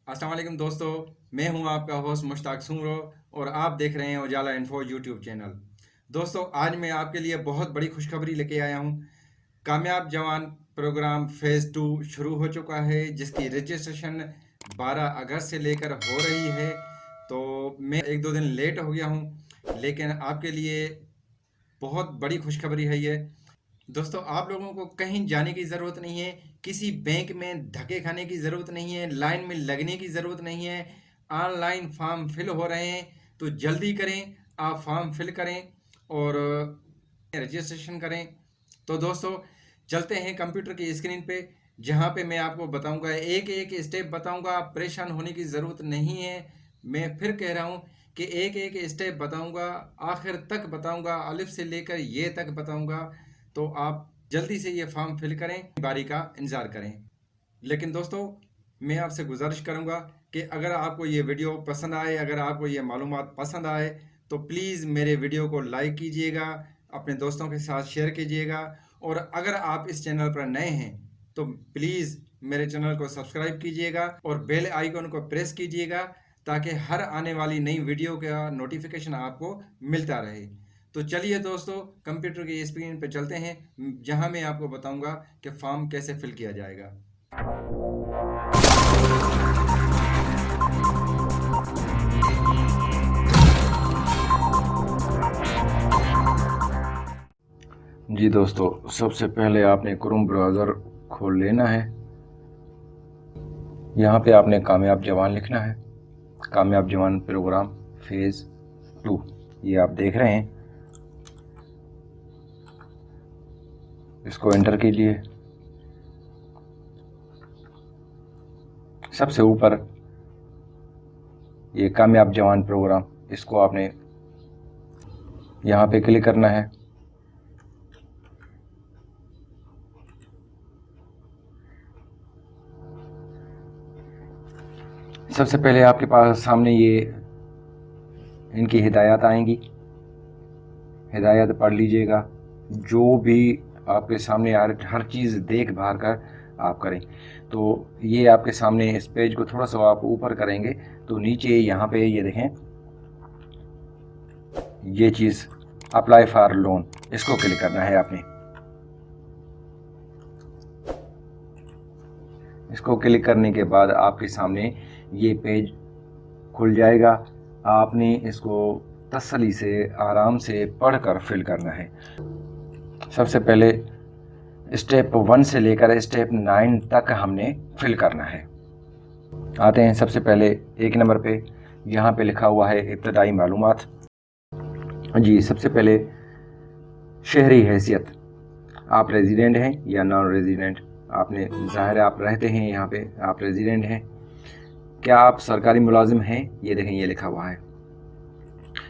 अस्सलाम वालेकुम दोस्तों, मैं हूं आपका होस्ट मुश्ताक सुमरो और आप देख रहे हैं उजाला इन्फो यूट्यूब चैनल। दोस्तों, आज मैं आपके लिए बहुत बड़ी खुशखबरी लेके आया हूं। कामयाब जवान प्रोग्राम फ़ेज़ 2 शुरू हो चुका है, जिसकी रजिस्ट्रेशन 12 अगस्त से लेकर हो रही है। तो मैं एक दो दिन लेट हो गया हूं, लेकिन आपके लिए बहुत बड़ी खुशखबरी है ये। दोस्तों, आप लोगों को कहीं जाने की ज़रूरत नहीं है, किसी बैंक में धक्के खाने की ज़रूरत नहीं है, लाइन में लगने की ज़रूरत नहीं है। ऑनलाइन फॉर्म फिल हो रहे हैं, तो जल्दी करें, आप फॉर्म फिल करें और रजिस्ट्रेशन करें। तो दोस्तों, चलते हैं कंप्यूटर की स्क्रीन पे, जहाँ पे मैं आपको बताऊंगा, एक एक स्टेप बताऊंगा। आप परेशान होने की ज़रूरत नहीं है। मैं फिर कह रहा हूँ कि एक एक स्टेप बताऊंगा, आखिर तक बताऊंगा, अलिफ से लेकर ये तक बताऊंगा। तो आप जल्दी से ये फॉर्म फिल करें, बारी का इंतज़ार करें। लेकिन दोस्तों, मैं आपसे गुजारिश करूंगा कि अगर आपको ये वीडियो पसंद आए, अगर आपको ये मालूमात पसंद आए, तो प्लीज़ मेरे वीडियो को लाइक कीजिएगा, अपने दोस्तों के साथ शेयर कीजिएगा। और अगर आप इस चैनल पर नए हैं तो प्लीज़ मेरे चैनल को सब्सक्राइब कीजिएगा और बेल आइकन को प्रेस कीजिएगा, ताकि हर आने वाली नई वीडियो का नोटिफिकेशन आपको मिलता रहे। तो चलिए दोस्तों, कंप्यूटर की स्क्रीन पर चलते हैं, जहां मैं आपको बताऊंगा कि फॉर्म कैसे फिल किया जाएगा। जी दोस्तों, सबसे पहले आपने क्रोम ब्राउज़र खोल लेना है। यहाँ पे आपने कामयाब जवान लिखना है। कामयाब जवान प्रोग्राम फ़ेज़ 2 ये आप देख रहे हैं। इसको एंटर कीजिए। सबसे ऊपर ये कामयाब जवान प्रोग्राम, इसको आपने यहाँ पे क्लिक करना है। सबसे पहले आपके पास सामने ये इनकी हिदायत आएंगी। हिदायत पढ़ लीजिएगा। जो भी आपके सामने हर चीज़ देख भाल कर आप करें। तो ये आपके सामने इस पेज को थोड़ा सा आप ऊपर करेंगे तो नीचे यहाँ पे ये देखें, ये चीज़ अप्लाई फॉर लोन, इसको क्लिक करना है आपने। इसको क्लिक करने के बाद आपके सामने ये पेज खुल जाएगा। आपने इसको तसल्ली से आराम से पढ़कर फिल करना है। सबसे पहले स्टेप 1 से लेकर स्टेप 9 तक हमने फिल करना है। आते हैं सबसे पहले 1 नंबर पे, यहाँ पे लिखा हुआ है इब्तदाई मालूमात। जी, सबसे पहले शहरी हैसियत, आप रेजिडेंट हैं या नॉन रेजिडेंट। आपने ज़ाहिर है आप रहते हैं यहाँ पे, आप रेजिडेंट हैं। क्या आप सरकारी मुलाजिम हैं, ये देखें ये लिखा हुआ है।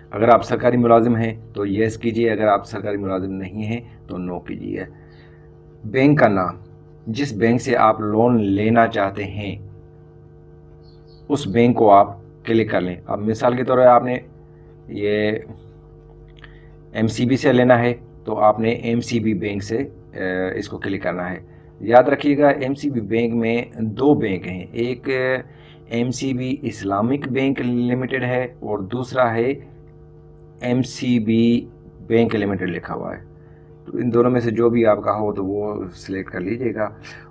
अगर आप सरकारी मुलाजिम हैं तो येस कीजिए, अगर आप सरकारी मुलाजिम नहीं हैं तो नो कीजिए। बैंक का नाम, जिस बैंक से आप लोन लेना चाहते हैं उस बैंक को आप क्लिक कर लें। अब मिसाल के तौर पर आपने ये MCB से लेना है तो आपने MCB बैंक से इसको क्लिक करना है। याद रखिएगा, MCB बैंक में 2 बैंक हैं, एक MCB इस्लामिक बैंक लिमिटेड है और दूसरा है MCB बैंक लिमिटेड लिखा हुआ है। तो इन दोनों में से जो भी आपका हो तो वो सिलेक्ट कर लीजिएगा।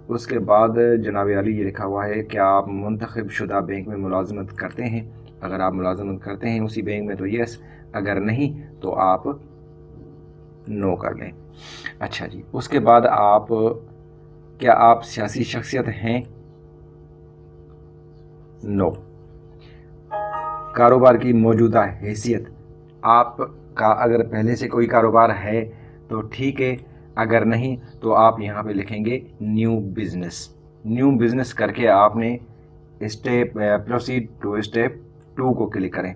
उसके बाद जनाब अली ये लिखा हुआ है, क्या आप मुंतखब शुदा बैंक में मुलाजमत करते हैं। अगर आप मुलाजमत करते हैं उसी बैंक में तो यस, अगर नहीं तो आप नो कर लें। अच्छा जी, उसके बाद क्या आप सियासी शख्सियत हैं, नो। कारोबार की मौजूदा हैसियत, आपका अगर पहले से कोई कारोबार है तो ठीक है, अगर नहीं तो आप यहाँ पे लिखेंगे न्यू बिजनेस। न्यू बिजनेस करके आपने प्रोसीड टू स्टेप 2 को क्लिक करें।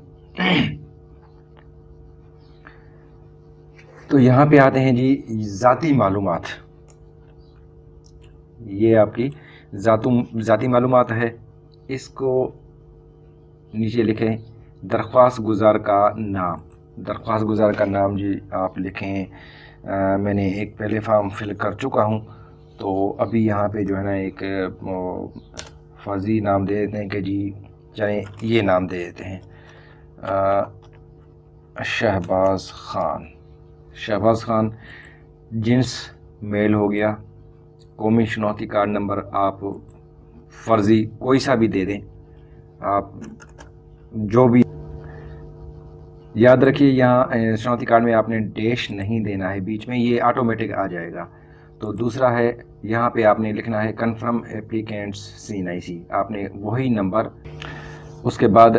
तो यहाँ पे आते हैं जी ज़ाती मालूमात। ये आपकी ज़ाती मालूमात है। इसको नीचे लिखें दरख्वास्त गुजार का नाम। दरख्वास्त गुजार का नाम जी आप लिखें। मैंने एक पहले फॉर्म फिल कर चुका हूँ, तो अभी यहाँ पे जो है ना एक فرضی نام دے دیتے ہیں کہ جی چلیں یہ نام دے دیتے ہیں شہباز خان. شہباز خان جنس میل ہو گیا. قومی شناختی کارڈ نمبر آپ فرضی کوئی سا بھی دے دیں, آپ جو بھی. یاد رکھیے یہاں شناختی کارڈ میں آپ نے ڈیش نہیں دینا ہے بیچ میں, یہ آٹومیٹک آ جائے گا. تو دوسرا ہے یہاں پہ آپ نے لکھنا ہے کنفرم اپلیکینٹس CNIC, آپ نے وہی نمبر. اس کے بعد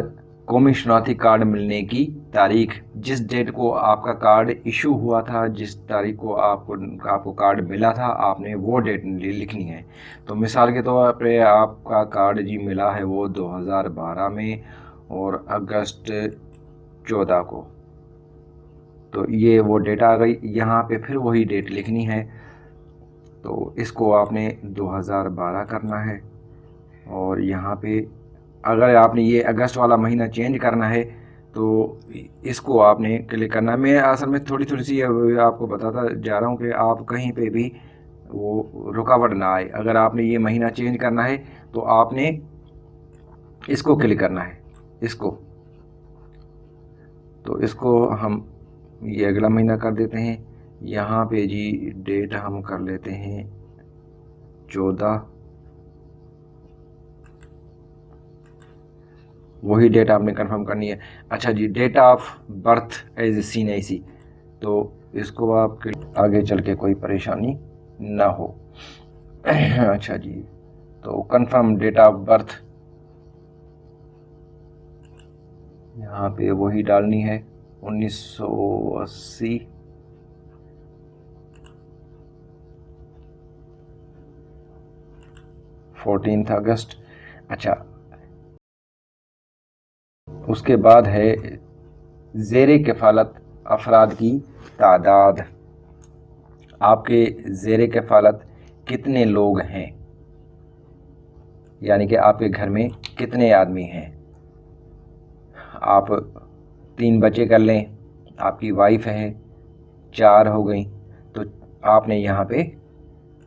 قومی شناختی کارڈ ملنے کی تاریخ, جس ڈیٹ کو آپ کا کارڈ ایشو ہوا تھا, جس تاریخ کو آپ کو کارڈ ملا تھا, آپ نے وہ ڈیٹ لکھنی ہے. تو مثال کے طور پہ آپ کا کارڈ جی ملا ہے وہ 2012 میں اور اگست 14 کو, تو یہ وہ ڈیٹ آ گئی. یہاں پہ پھر وہی ڈیٹ لکھنی ہے, تو اس کو آپ نے 2012 کرنا ہے. اور یہاں پہ اگر آپ نے یہ اگست والا مہینہ چینج کرنا ہے تو اس کو آپ نے کلک کرنا ہے. میں اصل میں تھوڑی سی آپ کو بتاتا جا رہا ہوں کہ آپ کہیں پہ بھی وہ رکاوٹ نہ آئے. اگر آپ نے یہ مہینہ چینج کرنا ہے تو آپ نے اس کو کلک کرنا ہے, اس کو. تو اس کو ہم یہ اگلا مہینہ کر دیتے ہیں. یہاں پہ جی ڈیٹ ہم کر لیتے ہیں 14, وہی ڈیٹ آپ نے کنفرم کرنی ہے. اچھا جی, date of birth as a CNIC, تو اس کو آپ آگے چل کے کوئی پریشانی نہ ہو. اچھا جی, تو کنفرم ڈیٹ آف برتھ یہاں پہ وہی ڈالنی ہے 1980, اگست. اچھا, اس کے بعد ہے زیر کفالت افراد کی تعداد. آپ کے زیر کفالت کتنے لوگ ہیں, یعنی کہ آپ کے گھر میں کتنے آدمی ہیں. آپ 3 بچے کر لیں, آپ کی وائف ہے 4 ہو گئیں, تو آپ نے یہاں پہ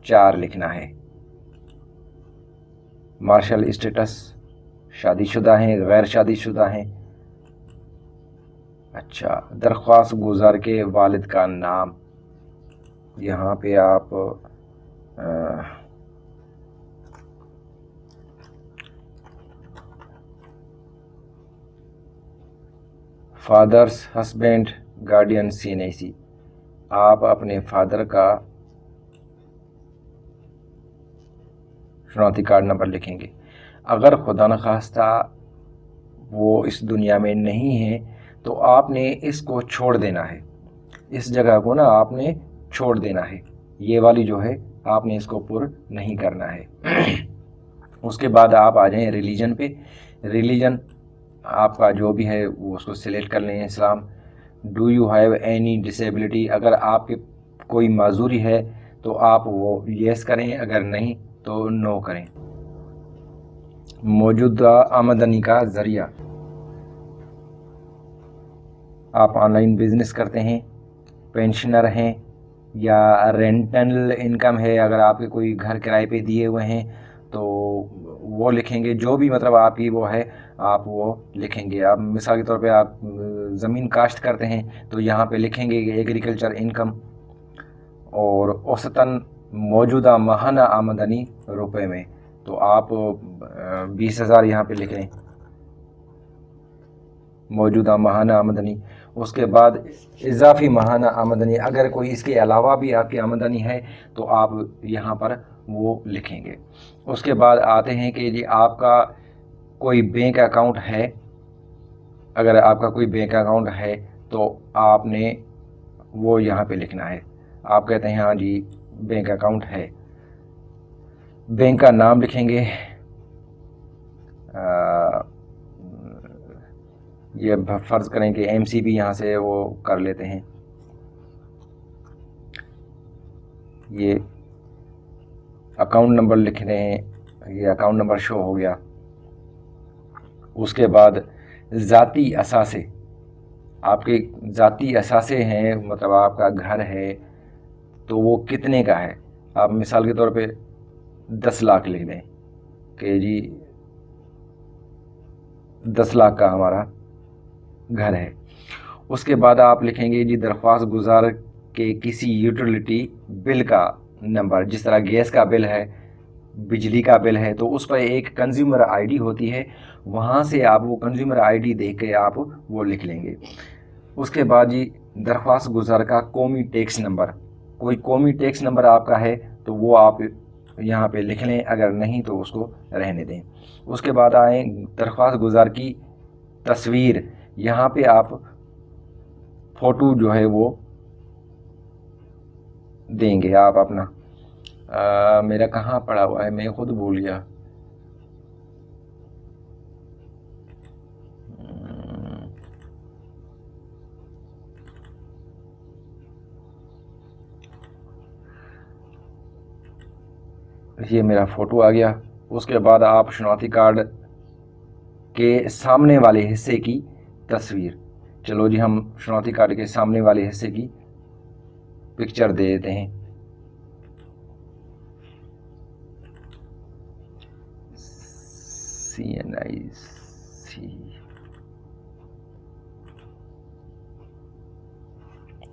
4 لکھنا ہے. مارشل اسٹیٹس, شادی شدہ ہیں, غیر شادی شدہ ہیں. اچھا, درخواست گزار کے والد کا نام, یہاں پہ آپ فادرس ہسبینڈ گارڈین CNIC, آپ اپنے فادر کا شناختی کارڈ نمبر لکھیں گے. اگر خدا نخواستہ وہ اس دنیا میں نہیں ہے تو آپ نے اس کو چھوڑ دینا ہے, اس جگہ کو نا آپ نے چھوڑ دینا ہے. یہ والی جو ہے آپ نے اس کو پر نہیں کرنا ہے. اس کے بعد آپ آ جائیں ریلیجن پہ. ریلیجن آپ کا جو بھی ہے وہ اس کو سلیکٹ کر لیں, Islam. Do you have any disability, اگر آپ کے کوئی معذوری ہے تو آپ وہ یس کریں, اگر نہیں تو نو کریں. موجودہ آمدنی کا ذریعہ, آپ آن لائن بزنس کرتے ہیں, پینشنر ہیں, یا رینٹل انکم ہے. اگر آپ کے کوئی گھر کرائے پہ دیے ہوئے ہیں تو وہ لکھیں گے, جو بھی مطلب آپ کی وہ ہے آپ وہ لکھیں گے. آپ مثال کے طور پہ آپ زمین کاشت کرتے ہیں تو یہاں پہ لکھیں گے کہ ایگریکلچر انکم, اور اوسطاً موجودہ ماہانہ آمدنی روپے میں, تو آپ 20,000 یہاں پہ لکھ لیں, موجودہ ماہانہ آمدنی. اس کے بعد اضافی ماہانہ آمدنی, اگر کوئی اس کے علاوہ بھی آپ کی آمدنی ہے تو آپ یہاں پر وہ لکھیں گے. اس کے بعد آتے ہیں کہ جی آپ کا کوئی بینک اکاؤنٹ ہے. اگر آپ کا کوئی بینک اکاؤنٹ ہے تو آپ نے وہ یہاں پہ لکھنا ہے. آپ کہتے ہیں ہاں جی بینک اکاؤنٹ ہے, بینک کا نام لکھیں گے. یہ فرض کریں کہ MCB یہاں سے وہ کر لیتے ہیں. یہ اکاؤنٹ نمبر لکھ رہے ہیں, یہ اکاؤنٹ نمبر شو ہو گیا. اس کے بعد ذاتی اثاثے, آپ کے ذاتی اثاثے ہیں, مطلب آپ کا گھر ہے تو وہ کتنے کا ہے. آپ مثال کے طور پہ 10 لاکھ لکھ دیں کہ جی 10 लाख का हमारा घर है। उसके बाद आप लिखेंगे जी दरख्वास्त गुजार के किसी यूटिलिटी बिल का नंबर, जिस तरह गैस का बिल है, बिजली का बिल है, तो उस पर एक कंज्यूमर आईडी होती है, वहाँ से आप वो कंज्यूमर आईडी देख के आप वो लिख लेंगे। उसके बाद जी दरख्वास्त गुजार का कौमी टैक्स नंबर, कोई कौमी टैक्स नंबर आपका है तो वो आप यहाँ पे लिख लें, अगर नहीं तो उसको रहने दें। उसके बाद आए दरख्वास्त गुजार की तस्वीर, यहाँ पे आप फ़ोटो जो है वो देंगे आप अपना। मेरा कहाँ पड़ा हुआ है, मैं खुद भूल गया। ये मेरा फ़ोटो आ गया। उसके बाद आप शनाख्ती कार्ड के सामने वाले हिस्से की तस्वीर, चलो जी हम शनाख्ती कार्ड के सामने वाले हिस्से की पिक्चर दे देते हैं। CNIC,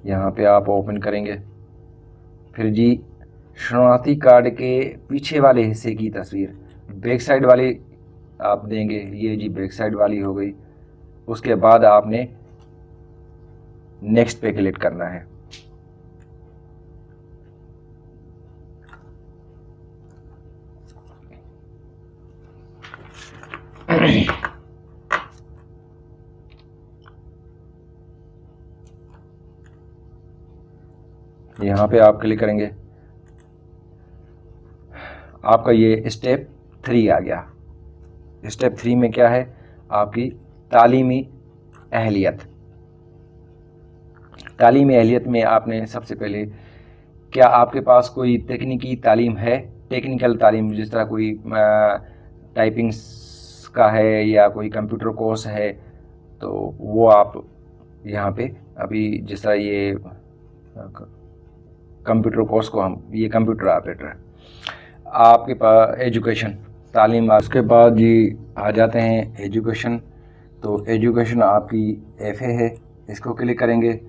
यहाँ पे आप ओपन करेंगे। फिर जी शनाख्ती कार्ड के पीछे वाले हिस्से की तस्वीर, बैक साइड वाली आप देंगे, ये जी बैक साइड वाली हो गई। उसके बाद आपने नेक्स्ट पे क्लिक करना है। यहाँ पे आप क्लिक करेंगे, आपका ये स्टेप 3 आ गया। स्टेप 3 में क्या है, आपकी तालीमी अहलियत। तालीमी अहलियत में आपने सबसे पहले, क्या आपके पास कोई तकनीकी तालीम है, टेक्निकल तालीम, जिस तरह कोई टाइपिंग का है या कोई कंप्यूटर कोर्स है, तो वो आप यहाँ पे अभी जिस तरह ये कंप्यूटर कोर्स को हम, ये कंप्यूटर ऑपरेटर है, आपके पास एजुकेशन तालीम। उसके बाद जी आ जाते हैं एजुकेशन, तो एजुकेशन आपकी FA है, इसको क्लिक करेंगे।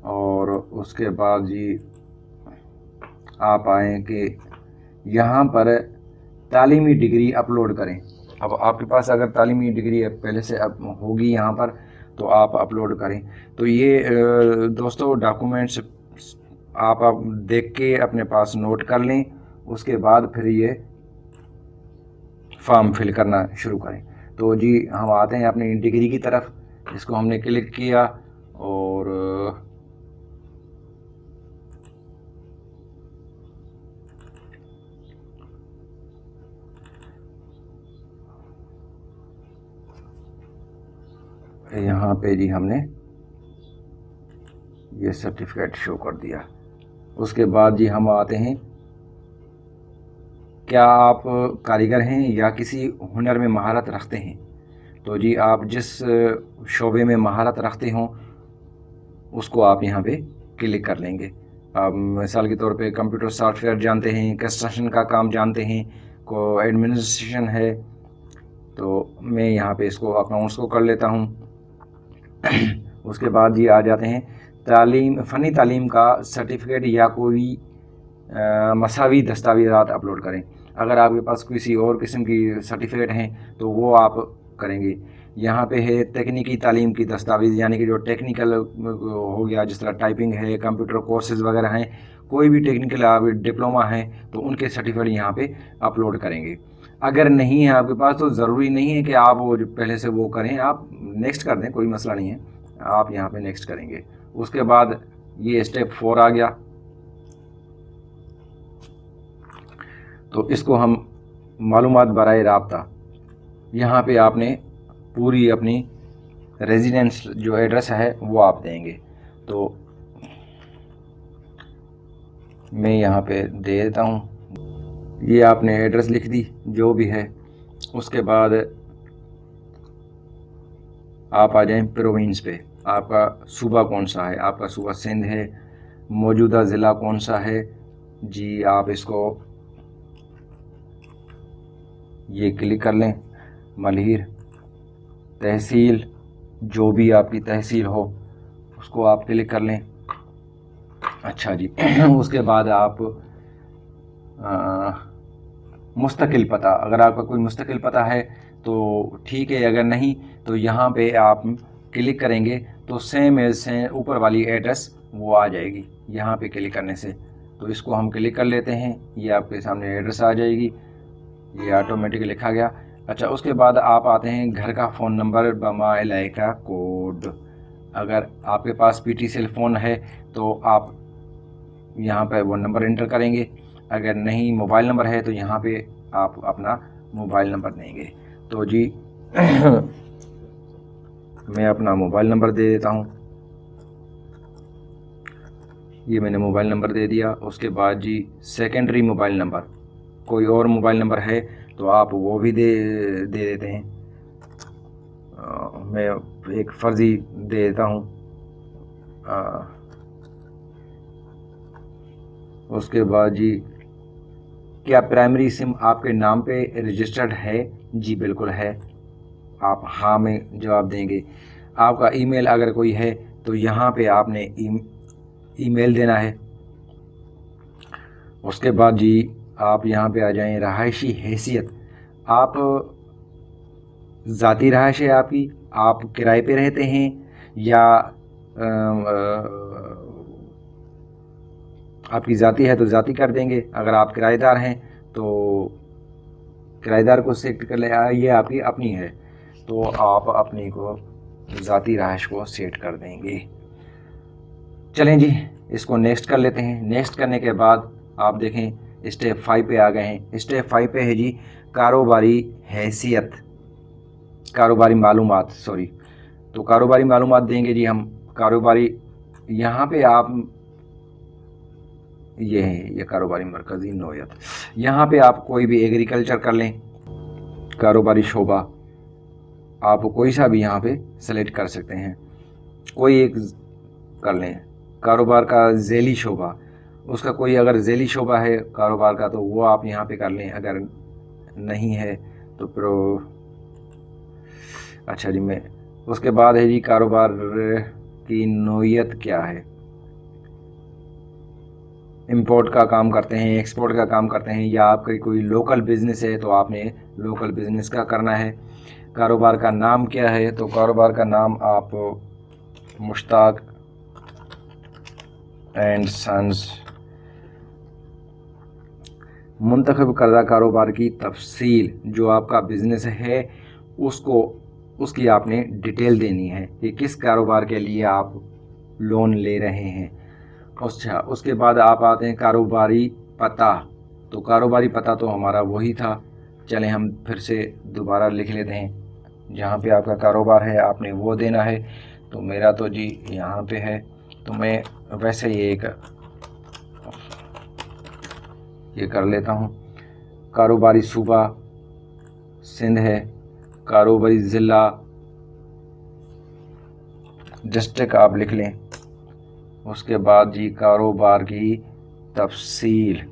और उसके बाद जी आप आए कि यहाँ पर तालीमी डिग्री अपलोड करें। अब आपके पास अगर तालीमी डिग्री पहले से अब होगी यहाँ पर, तो आप अपलोड करें। तो ये दोस्तों डॉक्यूमेंट्स आप देख के अपने पास नोट कर लें। उसके बाद फिर ये फॉर्म फिल करना शुरू करें। तो जी हम आते हैं अपनी डिग्री की तरफ, इसको हमने क्लिक किया और यहाँ पे जी हमने ये सर्टिफिकेट शो कर दिया। उसके बाद जी हम आते हैं, क्या आप कारीगर हैं या किसी हुनर में महारत रखते हैं। तो जी आप जिस शोबे में महारत रखते हों उसको आप यहाँ पे क्लिक कर लेंगे। आप मिसाल के तौर पे कंप्यूटर सॉफ्टवेयर जानते हैं, कंस्ट्रक्शन का काम जानते हैं, को एडमिनिस्ट्रेशन है, तो मैं यहाँ पे इसको अकाउंट्स को कर लेता हूँ। उसके बाद जी आ जाते हैं तालीम, फ़नी तालीम का सर्टिफिकेट या कोई मसावी दस्तावेज़ात अपलोड करें। अगर आपके पास किसी और किस्म की सर्टिफिकेट हैं तो वो आप करेंगे। यहाँ पे है तकनीकी तालीम की दस्तावेज़, यानी कि जो टेक्निकल हो गया, जिस तरह टाइपिंग है, कंप्यूटर कोर्सेज़ वगैरह हैं, कोई भी टेक्निकल आप डिप्लोमा है तो उनके सर्टिफिकेट यहाँ पे अपलोड करेंगे। अगर नहीं है आपके पास तो ज़रूरी नहीं है कि आप वो पहले से वो करें, आप नेक्स्ट कर दें, कोई मसला नहीं है, आप यहाँ पे नेक्स्ट करेंगे। उसके बाद ये स्टेप 4 आ गया, तो इसको हम मालूमात बराए राब्ता, यहाँ पे आपने पूरी अपनी रेजिडेंस जो एड्रेस है वो आप देंगे। तो मैं यहाँ पे दे देता हूँ, ये आपने एड्रेस लिख दी जो भी है। उसके बाद आप आ जाएं प्रोविंस पे, आपका सूबा कौन सा है, आपका सूबा सिंध है, मौजूदा ज़िला कौन सा है जी, आप इसको ये क्लिक कर लें, मलहीर। तहसील, जो भी आपकी तहसील हो उसको आप क्लिक कर लें। अच्छा जी उसके बाद आप मुस्तकिल पता, अगर आपका कोई मुस्तकिल पता है तो ठीक है, अगर नहीं तो यहाँ पे आप क्लिक करेंगे तो सेम एज से ऊपर वाली एड्रेस वो आ जाएगी यहाँ पे क्लिक करने से। तो इसको हम क्लिक कर लेते हैं, ये आपके सामने एड्रेस आ जाएगी, ये ऑटोमेटिक लिखा गया। अच्छा, उसके बाद आप आते हैं घर का फ़ोन नंबर बमा इलाका कोड। अगर आपके पास PTCL फ़ोन है तो आप यहाँ पर वो नंबर एंटर करेंगे, अगर नहीं मोबाइल नंबर है तो यहाँ पे आप अपना मोबाइल नंबर देंगे। तो जी मैं अपना मोबाइल नंबर दे देता हूँ, ये मैंने मोबाइल नंबर दे दिया। उसके बाद जी सेकेंडरी मोबाइल नंबर, कोई और मोबाइल नंबर है तो आप वो भी दे देते हैं। मैं एक फर्जी दे देता हूँ। उसके बाद जी क्या प्राइमरी सिम आपके नाम पे रजिस्टर्ड है? जी बिल्कुल है, आप हाँ में जवाब देंगे। आपका ईमेल अगर कोई है तो यहाँ पे आपने ईमेल देना है। उसके बाद जी आप यहाँ पे आ जाएं, रहायशी हैसियत, आप ज़ाती रहायश है आपकी, आप किराए पे रहते हैं या आपकी ज़ाती है तो ज़ाती कर देंगे, अगर आप किराएदार हैं तो किराएदार को सेट कर ले, ये आपकी अपनी है तो आप अपनी को ज़ाती रहायश को सेट कर देंगे। चलें जी इसको नेक्स्ट कर लेते हैं। नेक्स्ट करने के बाद आप देखें स्टेप 5 पे आ गए हैं। स्टेप 5 पे है जी कारोबारी हैसियत, कारोबारी मालूमात, सॉरी, तो कारोबारी मालूमात देंगे जी हम। कारोबारी यहाँ पे आप ये है, ये कारोबारी मरकज़ी नोयत, यहाँ पे आप कोई भी एग्रीकल्चर कर लें, कारोबारी शोबा आप कोई सा भी यहाँ पे सेलेक्ट कर सकते हैं, कोई एक कर लें। कारोबार का झैली शोबा, उसका कोई अगर झैली शोबा है कारोबार का तो वो आप यहाँ पे कर लें, अगर नहीं है तो फिर अच्छा जी मैं उसके बाद है जी कारोबार की नोयत क्या है, इंपोर्ट का काम करते हैं, एक्सपोर्ट का काम करते हैं, या आपका कोई लोकल बिज़नेस है तो आपने लोकल बिज़नेस का करना है। कारोबार का नाम क्या है, तो कारोबार का नाम आप मुश्ताक एंड सन्स। मुंतखब करदा कारोबार की तफसील, जो आपका बिज़नेस है उसकी आपने डिटेल देनी है कि किस कारोबार के लिए आप लोन ले रहे हैं। अच्छा, उसके बाद आप आते हैं कारोबारी पता, तो कारोबारी पता तो हमारा वही था, चलें हम फिर से दोबारा लिख लेते हैं। जहाँ पे आपका कारोबार है आपने वो देना है, तो मेरा तो जी यहाँ पे है, तो मैं वैसे ही ये कर लेता हूँ। कारोबारी सूबा सिंध है, कारोबारी ज़िला डिस्ट्रिक्ट आप लिख लें। उसके बाद जी कारोबार की तफसील,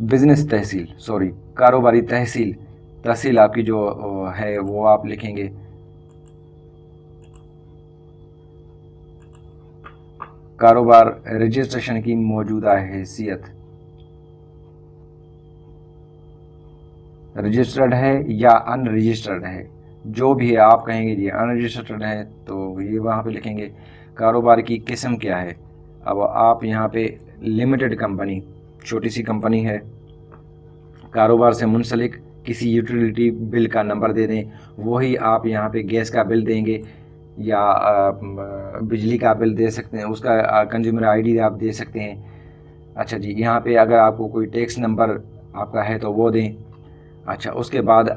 बिजनेस तहसील, सॉरी कारोबारी तहसील, तहसील आपकी जो है वो आप लिखेंगे। कारोबार रजिस्ट्रेशन की मौजूदा हैसियत, रजिस्टर्ड है या अनरजिस्टर्ड है, जो भी है आप कहेंगे जी अनरजिस्टर्ड है तो ये वहाँ पे लिखेंगे। कारोबार की किस्म क्या है, अब आप यहाँ पे लिमिटेड कंपनी, छोटी सी कंपनी है। कारोबार से मुंसलिक किसी यूटिलिटी बिल का नंबर दे दें, वही आप यहाँ पे गैस का बिल देंगे या बिजली का बिल दे सकते हैं, उसका कंज्यूमर आईडी आप दे सकते हैं। अच्छा जी, यहाँ पे अगर आपको कोई टैक्स नंबर आपका है तो वो दें। अच्छा, उसके बाद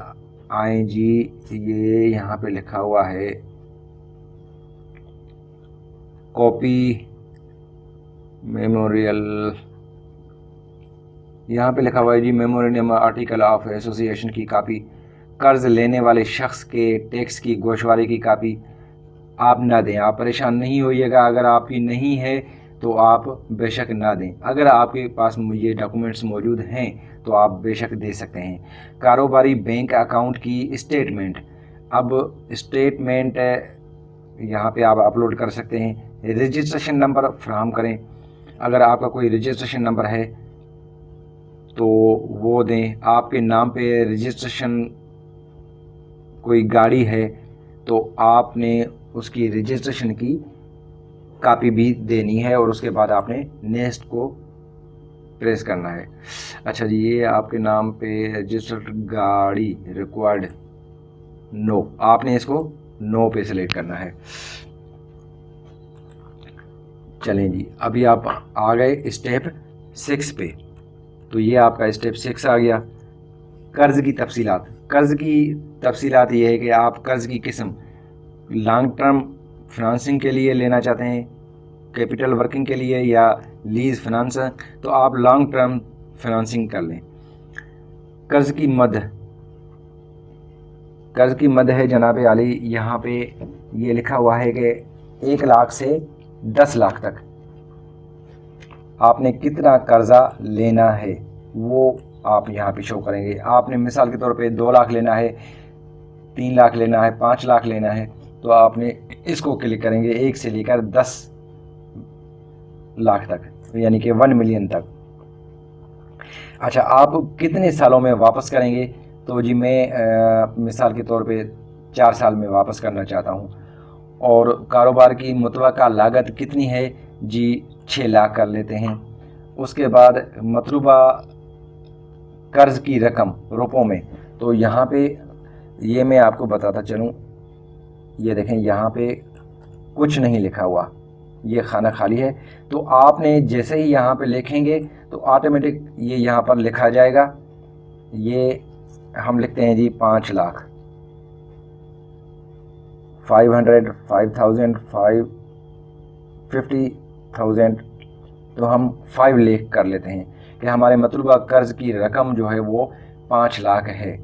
आए जी, ये यहाँ पे लिखा हुआ है कॉपी मेमोरियल, यहाँ पे लिखा हुआ है जी मेमोरेंडम आर्टिकल ऑफ एसोसिएशन की कापी। कर्ज लेने वाले शख्स के टैक्स की गोशवारी की कापी आप ना दें, आप परेशान नहीं होइएगा। अगर आपकी नहीं है تو آپ بے شک نہ دیں. اگر آپ کے پاس یہ ڈاکومنٹس موجود ہیں تو آپ بے شک دے سکتے ہیں. کاروباری بینک اکاؤنٹ کی اسٹیٹمنٹ. اب اسٹیٹمنٹ یہاں پہ آپ اپلوڈ کر سکتے ہیں. رجسٹریشن نمبر فراہم کریں. اگر آپ کا کوئی رجسٹریشن نمبر ہے تو وہ دیں. آپ کے نام پہ رجسٹریشن کوئی گاڑی ہے تو آپ نے اس کی رجسٹریشن کی کاپی بھی دینی ہے اور اس کے بعد آپ نے نیکسٹ کو پریس کرنا ہے. اچھا جی، یہ آپ کے نام پہ رجسٹرڈ گاڑی ریکوائرڈ نو، آپ نے اس کو نو پہ سلیکٹ کرنا ہے. چلیں جی، ابھی آپ آ گئے اسٹیپ 6 پہ. تو یہ آپ کا اسٹیپ 6 آ گیا. قرض کی تفصیلات. قرض کی تفصیلات یہ ہے کہ آپ قرض کی قسم لانگ ٹرم فنانسنگ کے لیے لینا چاہتے ہیں، کیپٹل ورکنگ کے لیے، یا لیز فنانس، تو آپ لانگ ٹرم فنانسنگ کر لیں. قرض کی مد. قرض کی مد ہے جناب عالی، یہاں پہ یہ لکھا ہوا ہے کہ 1 لاکھ سے 10 لاکھ تک آپ نے کتنا قرضہ لینا ہے وہ آپ یہاں پہ شو کریں گے. آپ نے مثال کے طور پہ 2 لاکھ لینا ہے، 3 لاکھ لینا ہے، 5 لاکھ لینا ہے، تو آپ نے اس کو کلک کریں گے 1 سے لے کر 10 لاکھ تک، یعنی کہ 1 ملین تک. اچھا، آپ کتنے سالوں میں واپس کریں گے؟ تو جی میں مثال کے طور پہ 4 سال میں واپس کرنا چاہتا ہوں. اور کاروبار کی متوقع لاگت کتنی ہے؟ جی 6 لاکھ کر لیتے ہیں. اس کے بعد مطلوبہ قرض کی رقم روپوں میں. تو یہاں پہ یہ میں آپ کو بتاتا چلوں، یہ دیکھیں یہاں پہ کچھ نہیں لکھا ہوا، یہ خانہ خالی ہے. تو آپ نے جیسے ہی یہاں پہ لکھیں گے تو آٹومیٹک یہ یہاں پر لکھا جائے گا. یہ ہم لکھتے ہیں جی 5 لاکھ، 500، 5000، 50,000، تو ہم 5 لکھ کر لیتے ہیں کہ ہمارے مطلوبہ قرض کی رقم جو ہے وہ 5 لاکھ ہے.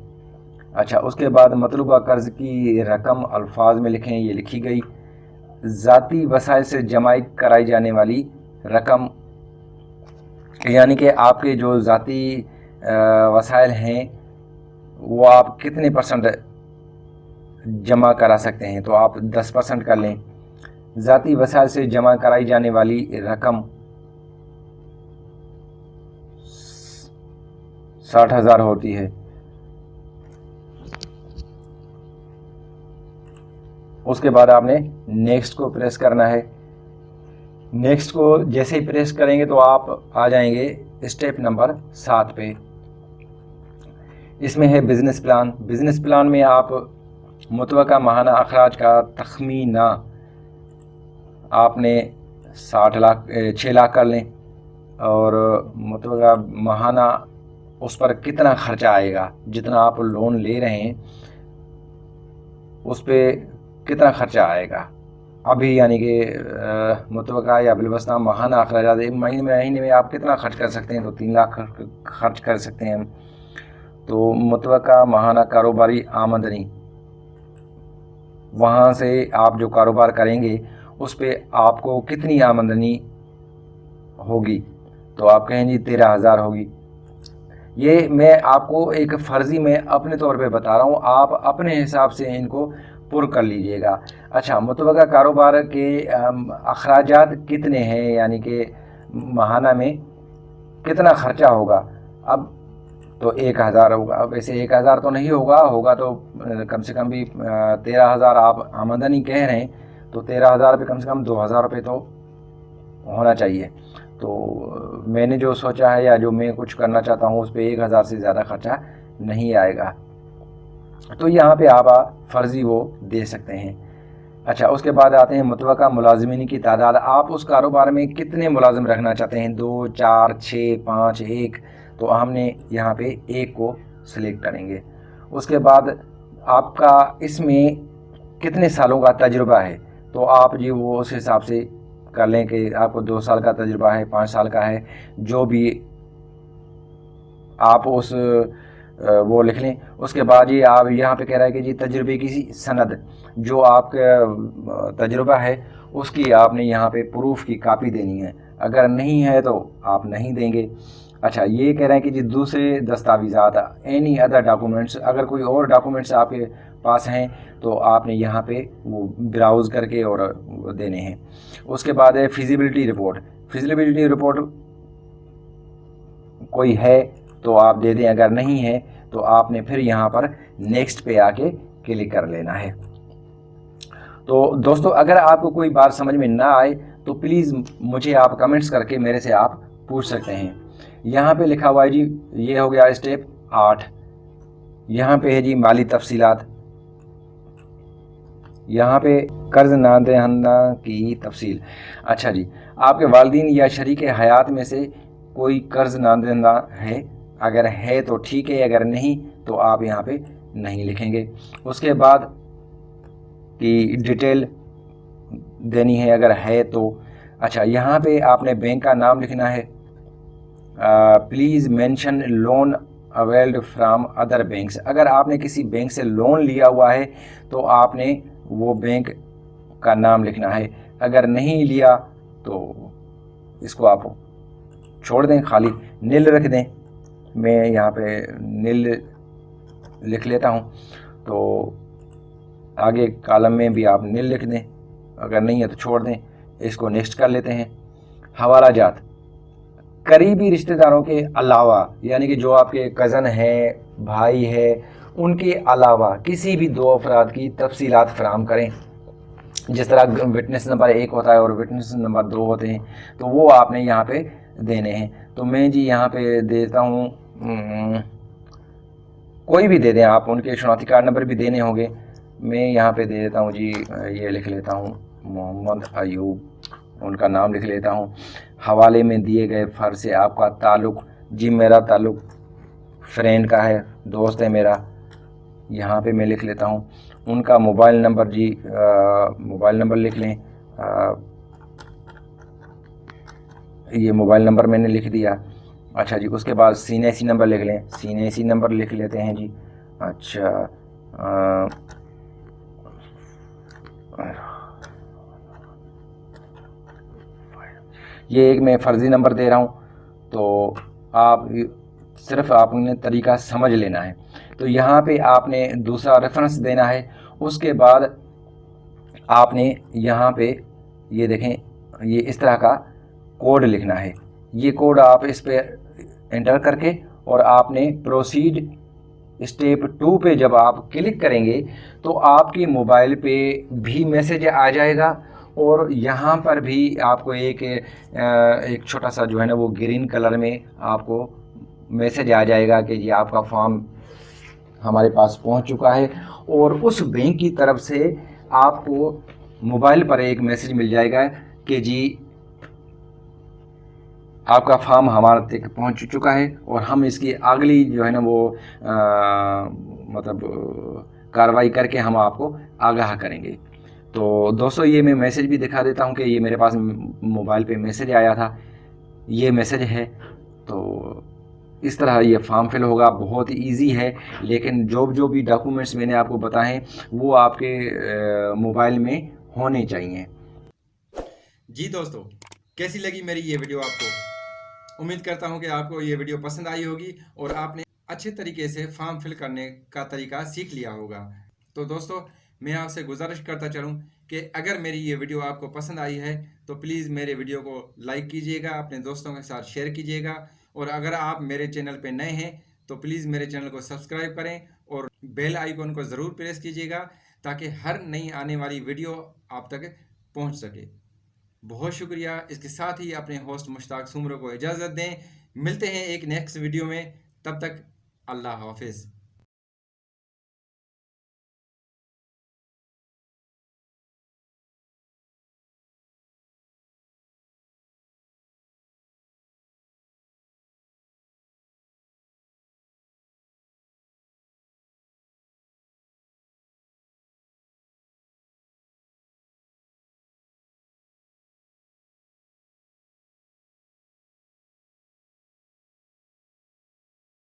اچھا، اس کے بعد مطلوبہ قرض کی رقم الفاظ میں لکھیں، یہ لکھی گئی. ذاتی وسائل سے جمع کرائی جانے والی رقم، یعنی کہ آپ کے جو ذاتی وسائل ہیں وہ آپ کتنے % جمع کرا سکتے ہیں؟ تو آپ 10% کر لیں. ذاتی وسائل سے جمع کرائی جانے والی رقم 60,000 ہوتی ہے. اس کے بعد آپ نے نیکسٹ کو پریس کرنا ہے. نیکسٹ کو جیسے ہی پریس کریں گے تو آپ آ جائیں گے اسٹیپ نمبر 7 پہ. اس میں ہے بزنس پلان. بزنس پلان میں آپ متوقع ماہانہ اخراج کا تخمینہ آپ نے 6 لاکھ کر لیں، اور متوقع ماہانہ اس پر کتنا خرچہ آئے گا، جتنا آپ لون لے رہے ہیں اس پہ کتنا خرچہ آئے گا ابھی، یعنی کہ متوقع یا بالواسطہ ماہانہ اخراجات مہینے میں آپ کتنا خرچ کر سکتے ہیں؟ تو 3 لاکھ خرچ کر سکتے ہیں. تو متوقع ماہانہ کاروباری آمدنی، وہاں سے آپ جو کاروبار کریں گے اس پہ آپ کو کتنی آمدنی ہوگی؟ تو آپ کہیں جی 13,000 ہوگی. یہ میں آپ کو ایک فرضی میں اپنے طور پہ بتا رہا ہوں، آپ اپنے حساب سے ان کو پر کر لیجئے گا. اچھا، متوقع کاروبار کے اخراجات کتنے ہیں، یعنی کہ ماہانہ میں کتنا خرچہ ہوگا؟ اب تو 1,000 ہوگا. اب ویسے 1,000 تو نہیں ہوگا تو کم سے کم بھی 13,000 آپ آمدنی کہہ رہے ہیں، تو 13,000 پہ کم سے کم 2,000 روپے تو ہونا چاہیے. تو میں نے جو سوچا ہے یا جو میں کچھ کرنا چاہتا ہوں اس پہ 1,000 سے زیادہ خرچہ نہیں آئے گا. تو یہاں پہ آپ فرضی وہ دے سکتے ہیں. اچھا، اس کے بعد آتے ہیں متوقع ملازمین کی تعداد. آپ اس کاروبار میں کتنے ملازم رکھنا چاہتے ہیں؟ 2، 4، 6، 5، 1. تو ہم نے یہاں پہ 1 کو سلیکٹ کریں گے. اس کے بعد آپ کا اس میں کتنے سالوں کا تجربہ ہے؟ تو آپ جی وہ اس حساب سے کر لیں کہ آپ کو 2 سال کا تجربہ ہے، 5 سال کا ہے، جو بھی آپ اس وہ لکھ لیں. اس کے بعد یہ آپ یہاں پہ کہہ رہا ہے کہ جی تجربے کی سند، جو آپ کا تجربہ ہے اس کی آپ نے یہاں پہ پروف کی کاپی دینی ہے. اگر نہیں ہے تو آپ نہیں دیں گے. اچھا یہ کہہ رہے ہیں کہ جی دوسرے دستاویزات، اینی ادر ڈاکومنٹس، اگر کوئی اور ڈاکومنٹس آپ کے پاس ہیں تو آپ نے یہاں پہ وہ براؤز کر کے اور دینے ہیں. اس کے بعد ہے فیزیبلٹی رپورٹ. فیزیبلٹی رپورٹ کوئی ہے تو آپ دے دیں، اگر نہیں ہے تو آپ نے پھر یہاں پر نیکسٹ پہ آ کے کلک کر لینا ہے. تو دوستو اگر آپ کو کوئی بات سمجھ میں نہ آئے تو پلیز مجھے آپ کمنٹس کر کے میرے سے آپ پوچھ سکتے ہیں. یہاں پہ لکھا ہوا ہے جی، یہ ہو گیا اسٹیپ 8. یہاں پہ ہے جی مالی تفصیلات. یہاں پہ قرض نہ دہندہ کی تفصیل. اچھا جی، آپ کے والدین یا شریک حیات میں سے کوئی قرض نہ دہندہ ہے؟ اگر ہے تو ٹھیک ہے، اگر نہیں تو آپ یہاں پہ نہیں لکھیں گے. اس کے بعد کی ڈیٹیل دینی ہے اگر ہے تو. اچھا یہاں پہ آپ نے بینک کا نام لکھنا ہے. Please mention loan availed from other banks. اگر آپ نے کسی بینک سے لون لیا ہوا ہے تو آپ نے وہ بینک کا نام لکھنا ہے. اگر نہیں لیا تو اس کو آپ چھوڑ دیں، خالی نل رکھ دیں. میں یہاں پہ نل لکھ لیتا ہوں، تو آگے کالم میں بھی آپ نل لکھ دیں. اگر نہیں ہے تو چھوڑ دیں. اس کو نیکسٹ کر لیتے ہیں. حوالہ جات، قریبی رشتہ داروں کے علاوہ، یعنی کہ جو آپ کے کزن ہیں، بھائی ہے، ان کے علاوہ کسی بھی 2 افراد کی تفصیلات فراہم کریں. جس طرح وٹنس نمبر 1 ہوتا ہے اور وٹنس نمبر 2 ہوتے ہیں، تو وہ آپ نے یہاں پہ دینے ہیں. تو میں جی یہاں پہ دیتا ہوں، کوئی بھی دے دیں آپ، ان کے شناختی کارڈ نمبر بھی دینے ہوں گے. میں یہاں پہ دے دیتا ہوں جی، یہ لکھ لیتا ہوں محمد ایوب، ان کا نام لکھ لیتا ہوں. حوالے میں دیے گئے فرد سے آپ کا تعلق، جی میرا تعلق فرینڈ کا ہے، دوست ہے میرا، یہاں پہ میں لکھ لیتا ہوں. ان کا موبائل نمبر، جی موبائل نمبر لکھ لیں. یہ موبائل نمبر میں نے لکھ دیا. اچھا جی، اس کے بعد CNAC نمبر لکھ لیں. CNAC نمبر لکھ لیتے ہیں جی. اچھا یہ ایک میں فرضی نمبر دے رہا ہوں، تو آپ صرف آپ نے طریقہ سمجھ لینا ہے. تو یہاں پہ آپ نے دوسرا ریفرنس دینا ہے. اس کے بعد آپ نے یہاں پہ یہ دیکھیں، یہ اس طرح کا کوڈ لکھنا ہے. یہ کوڈ آپ اس پہ انٹر کر کے اور آپ نے پروسیڈ اسٹیپ 2 پہ جب آپ کلک کریں گے تو آپ کی موبائل پہ بھی میسیج آ جائے گا، اور یہاں پر بھی آپ کو ایک چھوٹا سا جو ہے نا وہ گرین کلر میں آپ کو میسیج آ جائے گا کہ جی آپ کا فارم ہمارے پاس پہنچ چکا ہے. اور اس بینک کی طرف سے آپ کو موبائل پر ایک میسیج مل جائے گا کہ جی آپ کا فارم ہمارے تک پہنچ چکا ہے، اور ہم اس کی اگلی جو ہے نا وہ مطلب کارروائی کر کے ہم آپ کو آگاہ کریں گے. تو دوستو یہ میں میسیج بھی دکھا دیتا ہوں کہ یہ میرے پاس موبائل پہ میسیج آیا تھا، یہ میسیج ہے. تو اس طرح یہ فارم فل ہوگا. بہت ایزی ہے، لیکن جو بھی ڈاکومنٹس میں نے آپ کو بتائے وہ آپ کے موبائل میں ہونے چاہیے. جی دوستو، کیسی لگی میری یہ ویڈیو آپ کو؟ امید کرتا ہوں کہ آپ کو یہ ویڈیو پسند آئی ہوگی اور آپ نے اچھے طریقے سے فارم فل کرنے کا طریقہ سیکھ لیا ہوگا. تو دوستو میں آپ سے گزارش کرتا چلوں کہ اگر میری یہ ویڈیو آپ کو پسند آئی ہے تو پلیز میرے ویڈیو کو لائک کیجیے گا، اپنے دوستوں کے ساتھ شیئر کیجیے گا، اور اگر آپ میرے چینل پہ نئے ہیں تو پلیز میرے چینل کو سبسکرائب کریں اور بیل آئیکن کو ضرور پریس کیجیے گا تاکہ ہر نئی آنے والی ویڈیو آپ تک پہنچ سکے. بہت شکریہ. اس کے ساتھ ہی اپنے ہوسٹ مشتاق سومرو کو اجازت دیں. ملتے ہیں ایک نیکسٹ ویڈیو میں. تب تک اللہ حافظ.